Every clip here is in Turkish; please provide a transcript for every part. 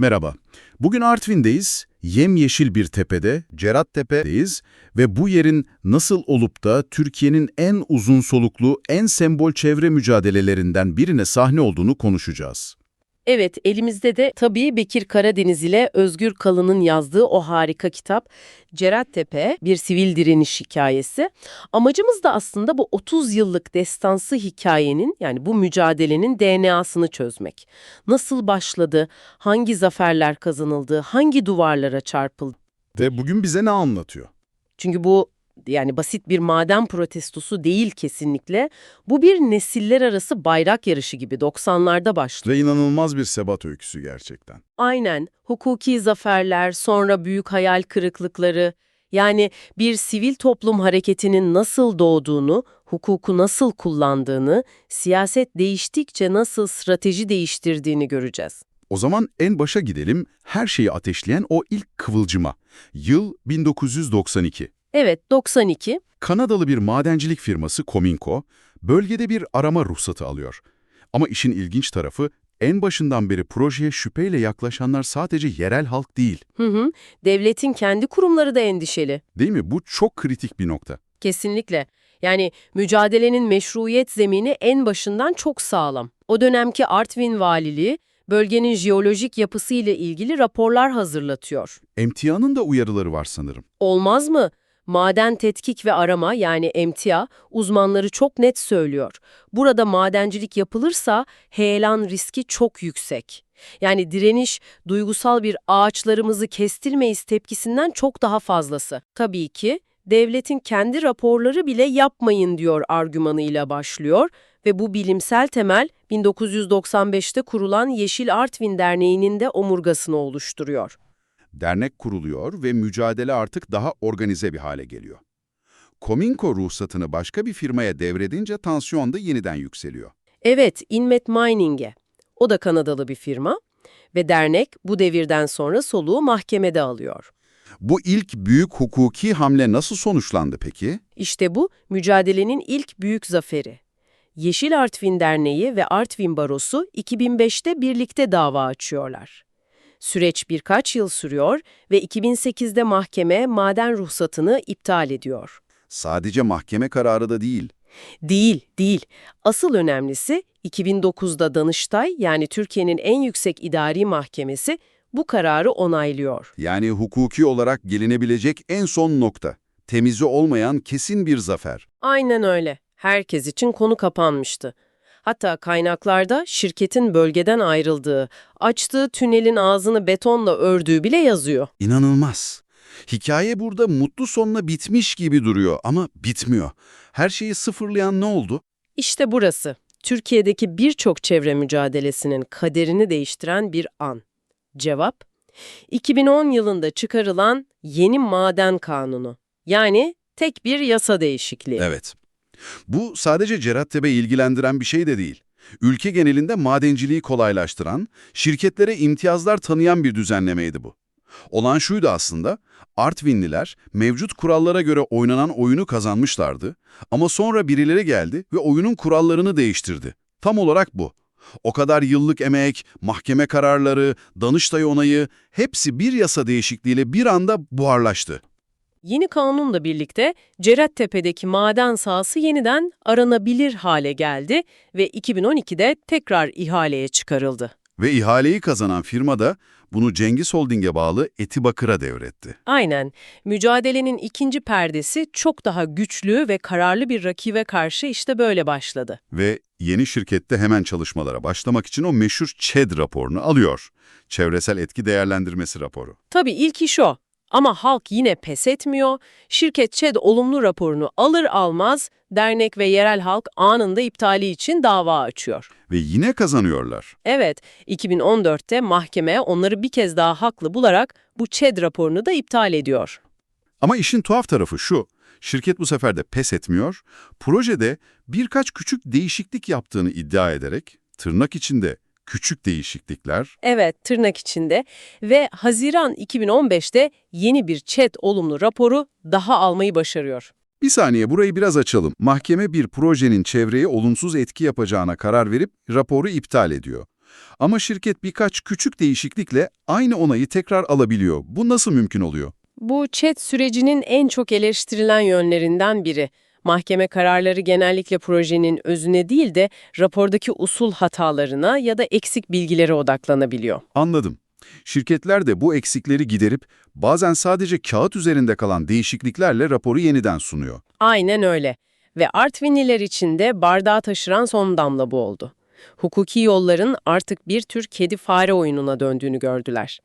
Merhaba. Bugün Artvin'deyiz. Yemyeşil bir tepede, Cerattepe'deyiz ve bu yerin nasıl olup da Türkiye'nin en uzun soluklu, en sembol çevre mücadelelerinden birine sahne olduğunu konuşacağız. Evet, elimizde de tabii Bekir Karadeniz ile Özgür Kalın'ın yazdığı o harika kitap Cerattepe, bir sivil direniş hikayesi. Amacımız da aslında bu 30 yıllık destansı hikayenin, yani bu mücadelenin DNA'sını çözmek. Nasıl başladı, hangi zaferler kazanıldı, hangi duvarlara çarpıldı? Ve bugün bize ne anlatıyor? Çünkü bu yani basit bir maden protestosu değil kesinlikle. Bu bir nesiller arası bayrak yarışı gibi 90'larda başlıyor. Ve inanılmaz bir sebat öyküsü gerçekten. Aynen, hukuki zaferler, sonra büyük hayal kırıklıkları, yani bir sivil toplum hareketinin nasıl doğduğunu, hukuku nasıl kullandığını, siyaset değiştikçe nasıl strateji değiştirdiğini göreceğiz. O zaman en başa gidelim, her şeyi ateşleyen o ilk kıvılcıma. Yıl 1992. Evet, 92. Kanadalı bir madencilik firması Cominco, bölgede bir arama ruhsatı alıyor. Ama işin ilginç tarafı, en başından beri projeye şüpheyle yaklaşanlar sadece yerel halk değil. Devletin kendi kurumları da endişeli. Değil mi? Bu çok kritik bir nokta. Kesinlikle. Yani mücadelenin meşruiyet zemini en başından çok sağlam. O dönemki Artvin Valiliği, bölgenin jeolojik yapısı ile ilgili raporlar hazırlatıyor. Emtia'nın da uyarıları var sanırım. Olmaz mı? Maden Tetkik ve Arama yani EMTİA uzmanları çok net söylüyor. Burada madencilik yapılırsa heyelan riski çok yüksek. Yani direniş, duygusal bir ağaçlarımızı kestirmeyiz tepkisinden çok daha fazlası. Tabii ki devletin kendi raporları bile yapmayın diyor argümanıyla başlıyor ve bu bilimsel temel 1995'te kurulan Yeşil Artvin Derneği'nin de omurgasını oluşturuyor. Dernek kuruluyor ve mücadele artık daha organize bir hale geliyor. Cominco ruhsatını başka bir firmaya devredince tansiyon da yeniden yükseliyor. Evet, Inmet Mining'e. O da Kanadalı bir firma ve dernek bu devirden sonra soluğu mahkemede alıyor. Bu ilk büyük hukuki hamle nasıl sonuçlandı peki? İşte bu mücadelenin ilk büyük zaferi. Yeşil Artvin Derneği ve Artvin Barosu 2005'te birlikte dava açıyorlar. Süreç birkaç yıl sürüyor ve 2008'de mahkeme maden ruhsatını iptal ediyor. Sadece mahkeme kararı da değil. Değil. Asıl önemlisi 2009'da Danıştay yani Türkiye'nin en yüksek idari mahkemesi bu kararı onaylıyor. Yani hukuki olarak gelinebilecek en son nokta. Temizi olmayan kesin bir zafer. Aynen öyle. Herkes için konu kapanmıştı. Hatta kaynaklarda şirketin bölgeden ayrıldığı, açtığı tünelin ağzını betonla ördüğü bile yazıyor. İnanılmaz. Hikaye burada mutlu sonla bitmiş gibi duruyor ama bitmiyor. Her şeyi sıfırlayan ne oldu? İşte burası. Türkiye'deki birçok çevre mücadelesinin kaderini değiştiren bir an. Cevap, 2010 yılında çıkarılan yeni maden kanunu. Yani tek bir yasa değişikliği. Evet. Bu sadece Cerattepe'yi ilgilendiren bir şey de değil. Ülke genelinde madenciliği kolaylaştıran, şirketlere imtiyazlar tanıyan bir düzenlemeydi bu. Olan şuydu aslında, Artvinliler mevcut kurallara göre oynanan oyunu kazanmışlardı ama sonra birileri geldi ve oyunun kurallarını değiştirdi. Tam olarak bu. O kadar yıllık emek, mahkeme kararları, Danıştay onayı hepsi bir yasa değişikliğiyle bir anda buharlaştı. Yeni kanunla birlikte Cerattepe'deki maden sahası yeniden aranabilir hale geldi ve 2012'de tekrar ihaleye çıkarıldı. Ve ihaleyi kazanan firma da bunu Cengiz Holding'e bağlı Etibakır'a devretti. Aynen, mücadelenin ikinci perdesi çok daha güçlü ve kararlı bir rakibe karşı işte böyle başladı. Ve yeni şirkette hemen çalışmalara başlamak için o meşhur ÇED raporunu alıyor. Çevresel Etki Değerlendirmesi raporu. Tabii ilk iş o. Ama halk yine pes etmiyor. Şirket ÇED olumlu raporunu alır almaz dernek ve yerel halk anında iptali için dava açıyor. Ve yine kazanıyorlar. Evet, 2014'te mahkeme onları bir kez daha haklı bularak bu ÇED raporunu da iptal ediyor. Ama işin tuhaf tarafı şu, şirket bu sefer de pes etmiyor, projede birkaç küçük değişiklik yaptığını iddia ederek, tırnak içinde küçük değişiklikler, Evet, tırnak içinde ve Haziran 2015'te yeni bir ÇED olumlu raporu daha almayı başarıyor. bir saniye burayı biraz açalım. Mahkeme bir projenin çevreye olumsuz etki yapacağına karar verip raporu iptal ediyor. Ama şirket birkaç küçük değişiklikle aynı onayı tekrar alabiliyor. Bu nasıl mümkün oluyor? Bu chat sürecinin en çok eleştirilen yönlerinden biri. Mahkeme kararları genellikle projenin özüne değil de rapordaki usul hatalarına ya da eksik bilgilere odaklanabiliyor. Anladım. Şirketler de bu eksikleri giderip bazen sadece kağıt üzerinde kalan değişikliklerle raporu yeniden sunuyor. Aynen öyle. Ve Artvinliler için de bardağı taşıran son damla bu oldu. Hukuki yolların artık bir tür kedi-fare oyununa döndüğünü gördüler.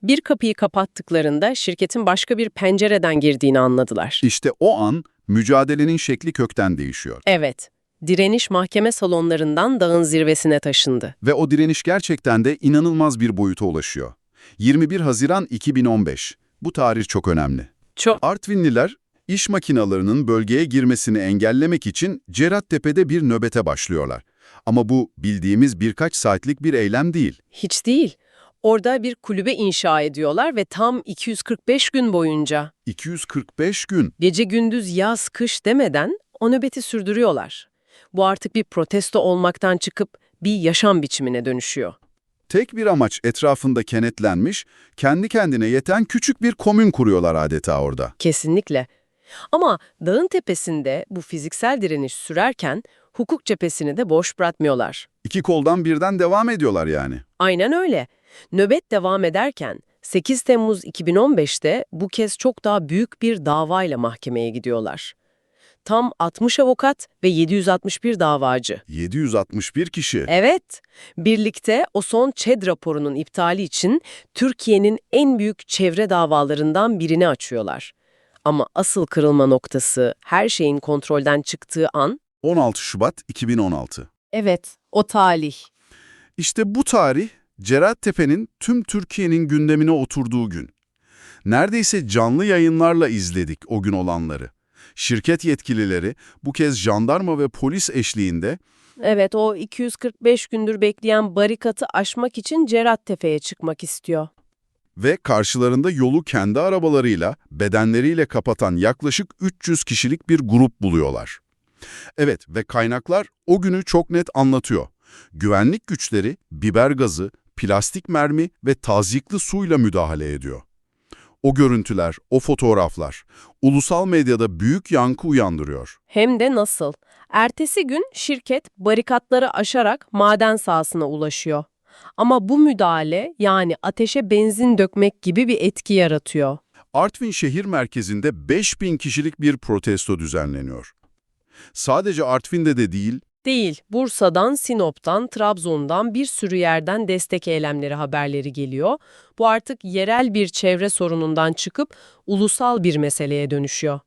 Bir kapıyı kapattıklarında şirketin başka bir pencereden girdiğini anladılar. İşte o an mücadelenin şekli kökten değişiyor. Evet, direniş mahkeme salonlarından dağın zirvesine taşındı. Ve o direniş gerçekten de inanılmaz bir boyuta ulaşıyor. 21 Haziran 2015. Bu tarih çok önemli. Çok. Artvinliler, iş makinalarının bölgeye girmesini engellemek için Cerattepe'de bir nöbete başlıyorlar. Ama bu bildiğimiz birkaç saatlik bir eylem değil. Hiç değil. Orada bir kulübe inşa ediyorlar ve tam 245 gün boyunca 245 gün. gece gündüz yaz kış demeden o nöbeti sürdürüyorlar. Bu artık bir protesto olmaktan çıkıp bir yaşam biçimine dönüşüyor. Tek bir amaç etrafında kenetlenmiş, kendi kendine yeten küçük bir komün kuruyorlar adeta orada. Kesinlikle. Ama dağın tepesinde bu fiziksel direniş sürerken hukuk cephesini de boş bırakmıyorlar. İki koldan birden devam ediyorlar yani. Aynen öyle. Nöbet devam ederken 8 Temmuz 2015'te bu kez çok daha büyük bir davayla mahkemeye gidiyorlar. Tam 60 avukat ve 761 davacı. 761 kişi. Evet, birlikte o son ÇED raporunun iptali için Türkiye'nin en büyük çevre davalarından birini açıyorlar. Ama asıl kırılma noktası her şeyin kontrolden çıktığı an, 16 Şubat 2016. evet, o talih. İşte bu tarih, Cerattepe'nin tüm Türkiye'nin gündemine oturduğu gün. Neredeyse canlı yayınlarla izledik o gün olanları. Şirket yetkilileri bu kez jandarma ve polis eşliğinde Evet, o 245 gündür bekleyen barikatı aşmak için Cerattepe'ye çıkmak istiyor. ve karşılarında yolu kendi arabalarıyla, bedenleriyle kapatan yaklaşık 300 kişilik bir grup buluyorlar. Evet ve kaynaklar o günü çok net anlatıyor. Güvenlik güçleri biber gazı, plastik mermi ve tazyikli suyla müdahale ediyor. O görüntüler, o fotoğraflar ulusal medyada büyük yankı uyandırıyor. Hem de nasıl? Ertesi gün şirket barikatları aşarak maden sahasına ulaşıyor. Ama bu müdahale yani ateşe benzin dökmek gibi bir etki yaratıyor. Artvin şehir merkezinde 5000 kişilik bir protesto düzenleniyor. Sadece Artvin'de de değil, Değil, Bursa'dan, Sinop'tan, Trabzon'dan bir sürü yerden destek eylemleri haberleri geliyor. Bu artık yerel bir çevre sorunundan çıkıp ulusal bir meseleye dönüşüyor.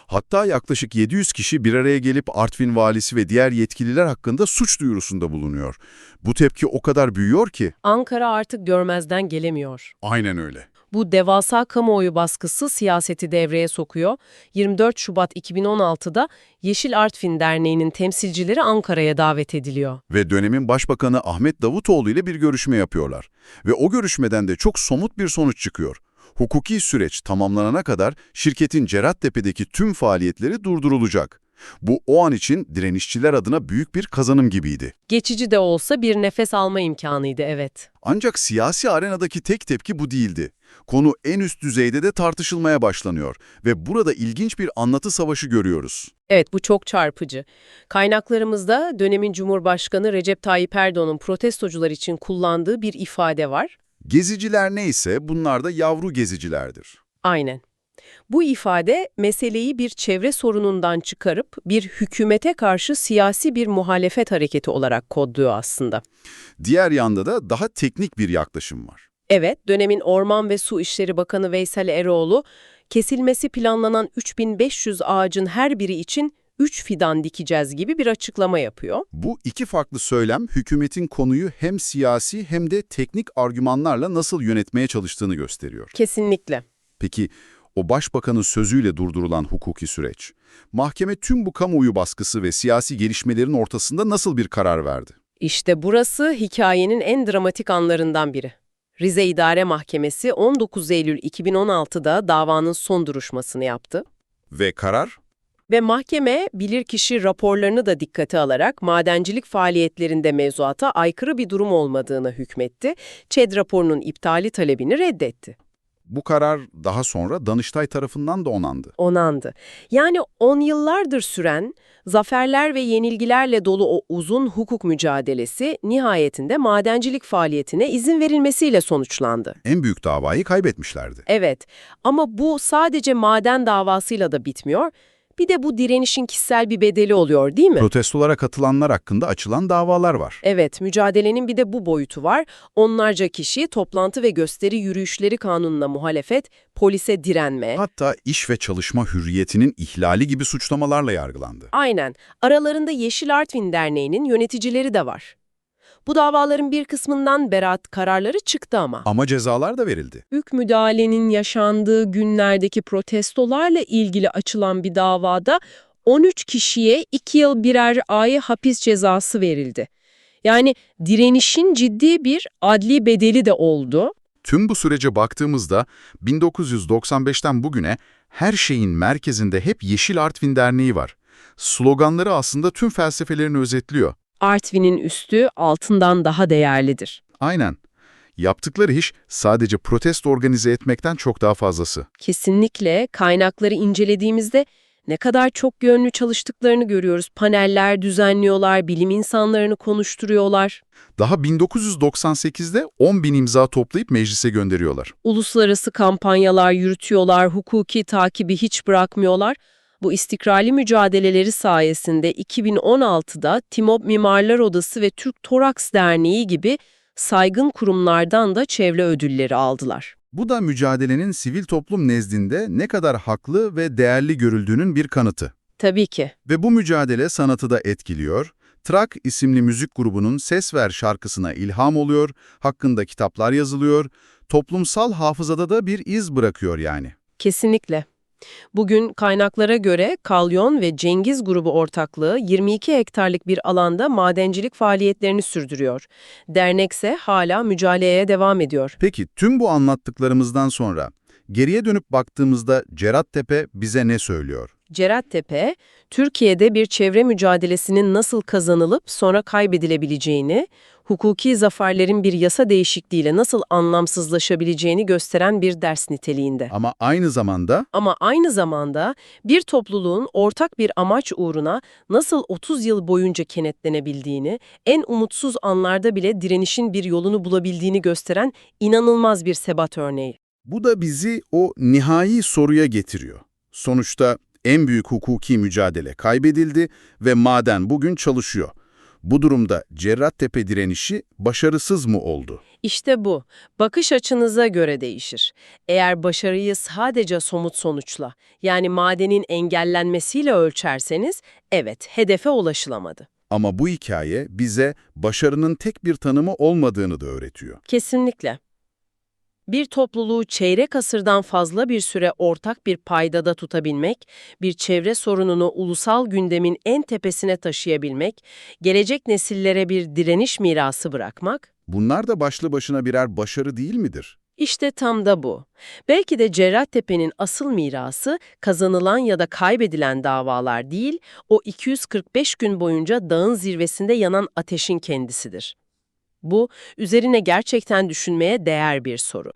hatta yaklaşık 700 kişi bir araya gelip Artvin valisi ve diğer yetkililer hakkında suç duyurusunda bulunuyor. Bu tepki o kadar büyüyor ki. Ankara artık görmezden gelemiyor. Aynen öyle. Bu devasa kamuoyu baskısı siyaseti devreye sokuyor. 24 Şubat 2016'da Yeşil Artvin Derneği'nin temsilcileri Ankara'ya davet ediliyor. Ve dönemin başbakanı Ahmet Davutoğlu ile bir görüşme yapıyorlar. Ve o görüşmeden de çok somut bir sonuç çıkıyor. Hukuki süreç tamamlanana kadar şirketin Cerattepe'deki tüm faaliyetleri durdurulacak. Bu o an için direnişçiler adına büyük bir kazanım gibiydi. Geçici de olsa bir nefes alma imkanıydı, evet. Ancak siyasi arenadaki tek tepki bu değildi. Konu en üst düzeyde de tartışılmaya başlanıyor ve burada ilginç bir anlatı savaşı görüyoruz. Evet, bu çok çarpıcı. Kaynaklarımızda dönemin Cumhurbaşkanı Recep Tayyip Erdoğan'ın protestocular için kullandığı bir ifade var. Geziciler neyse bunlar da yavru gezicilerdir. Aynen. Bu ifade meseleyi bir çevre sorunundan çıkarıp bir hükümete karşı siyasi bir muhalefet hareketi olarak kodluyor aslında. Diğer yanda da daha teknik bir yaklaşım var. Evet, dönemin Orman ve Su İşleri Bakanı Veysel Eroğlu, kesilmesi planlanan 3500 ağacın her biri için 3 fidan dikeceğiz gibi bir açıklama yapıyor. Bu iki farklı söylem hükümetin konuyu hem siyasi hem de teknik argümanlarla nasıl yönetmeye çalıştığını gösteriyor. Kesinlikle. Peki o başbakanın sözüyle durdurulan hukuki süreç, mahkeme tüm bu kamuoyu baskısı ve siyasi gelişmelerin ortasında nasıl bir karar verdi? İşte burası hikayenin en dramatik anlarından biri. Rize İdare Mahkemesi 19 Eylül 2016'da davanın son duruşmasını yaptı. Ve karar? Ve mahkeme bilirkişi raporlarını da dikkate alarak madencilik faaliyetlerinde mevzuata aykırı bir durum olmadığını hükmetti. ÇED raporunun iptali talebini reddetti. Bu karar daha sonra Danıştay tarafından da onandı. Onandı. Yani 10 yıllardır süren, zaferler ve yenilgilerle dolu o uzun hukuk mücadelesi nihayetinde madencilik faaliyetine izin verilmesiyle sonuçlandı. En büyük davayı kaybetmişlerdi. Evet, ama bu sadece maden davasıyla da bitmiyor. Bir de bu direnişin kişisel bir bedeli oluyor, değil mi? Protestolara katılanlar hakkında açılan davalar var. Evet, mücadelenin bir de bu boyutu var. Onlarca kişi toplantı ve gösteri yürüyüşleri kanununa muhalefet, polise direnme. Hatta iş ve çalışma hürriyetinin ihlali gibi suçlamalarla yargılandı. Aynen. Aralarında Yeşil Artvin Derneği'nin yöneticileri de var. Bu davaların bir kısmından beraat kararları çıktı ama. Ama cezalar da verildi. Büyük müdahalenin yaşandığı günlerdeki protestolarla ilgili açılan bir davada 13 kişiye 2 yıl birer ay hapis cezası verildi. Yani direnişin ciddi bir adli bedeli de oldu. Tüm bu sürece baktığımızda 1995'ten bugüne her şeyin merkezinde hep Yeşil Artvin Derneği var. Sloganları aslında tüm felsefelerini özetliyor. Artvin'in üstü altından daha değerlidir. Aynen. Yaptıkları iş sadece protesto organize etmekten çok daha fazlası. Kesinlikle kaynakları incelediğimizde ne kadar çok yönlü çalıştıklarını görüyoruz. Paneller düzenliyorlar, bilim insanlarını konuşturuyorlar. Daha 1998'de 10.000 imza toplayıp meclise gönderiyorlar. Uluslararası kampanyalar yürütüyorlar, hukuki takibi hiç bırakmıyorlar. Bu istikrarlı mücadeleleri sayesinde 2016'da TİMOB Mimarlar Odası ve Türk Toraks Derneği gibi saygın kurumlardan da çevre ödülleri aldılar. Bu da mücadelenin sivil toplum nezdinde ne kadar haklı ve değerli görüldüğünün bir kanıtı. Tabii ki. Ve bu mücadele sanatı da etkiliyor. Trak isimli müzik grubunun Ses Ver şarkısına ilham oluyor, hakkında kitaplar yazılıyor, toplumsal hafızada da bir iz bırakıyor yani. Kesinlikle. Bugün kaynaklara göre Kalyon ve Cengiz grubu ortaklığı 22 hektarlık bir alanda madencilik faaliyetlerini sürdürüyor. Dernekse hala mücadeleye devam ediyor. Peki tüm bu anlattıklarımızdan sonra geriye dönüp baktığımızda Cerattepe bize ne söylüyor? Cerattepe, Türkiye'de bir çevre mücadelesinin nasıl kazanılıp sonra kaybedilebileceğini, hukuki zaferlerin bir yasa değişikliğiyle nasıl anlamsızlaşabileceğini gösteren bir ders niteliğinde. Ama aynı zamanda bir topluluğun ortak bir amaç uğruna nasıl 30 yıl boyunca kenetlenebildiğini, en umutsuz anlarda bile direnişin bir yolunu bulabildiğini gösteren inanılmaz bir sebat örneği. bu da bizi o nihai soruya getiriyor. Sonuçta en büyük hukuki mücadele kaybedildi ve maden bugün çalışıyor. Bu durumda Cerattepe direnişi başarısız mı oldu? İşte bu. Bakış açınıza göre değişir. Eğer başarıyı sadece somut sonuçla, yani madenin engellenmesiyle ölçerseniz, evet, hedefe ulaşılamadı. Ama bu hikaye bize başarının tek bir tanımı olmadığını da öğretiyor. Kesinlikle. Bir topluluğu çeyrek asırdan fazla bir süre ortak bir paydada tutabilmek, bir çevre sorununu ulusal gündemin en tepesine taşıyabilmek, gelecek nesillere bir direniş mirası bırakmak, Bunlar da başlı başına birer başarı değil midir? İşte tam da bu. Belki de Cerattepe'nin asıl mirası kazanılan ya da kaybedilen davalar değil, o 245 gün boyunca dağın zirvesinde yanan ateşin kendisidir. Bu, üzerine gerçekten düşünmeye değer bir soru.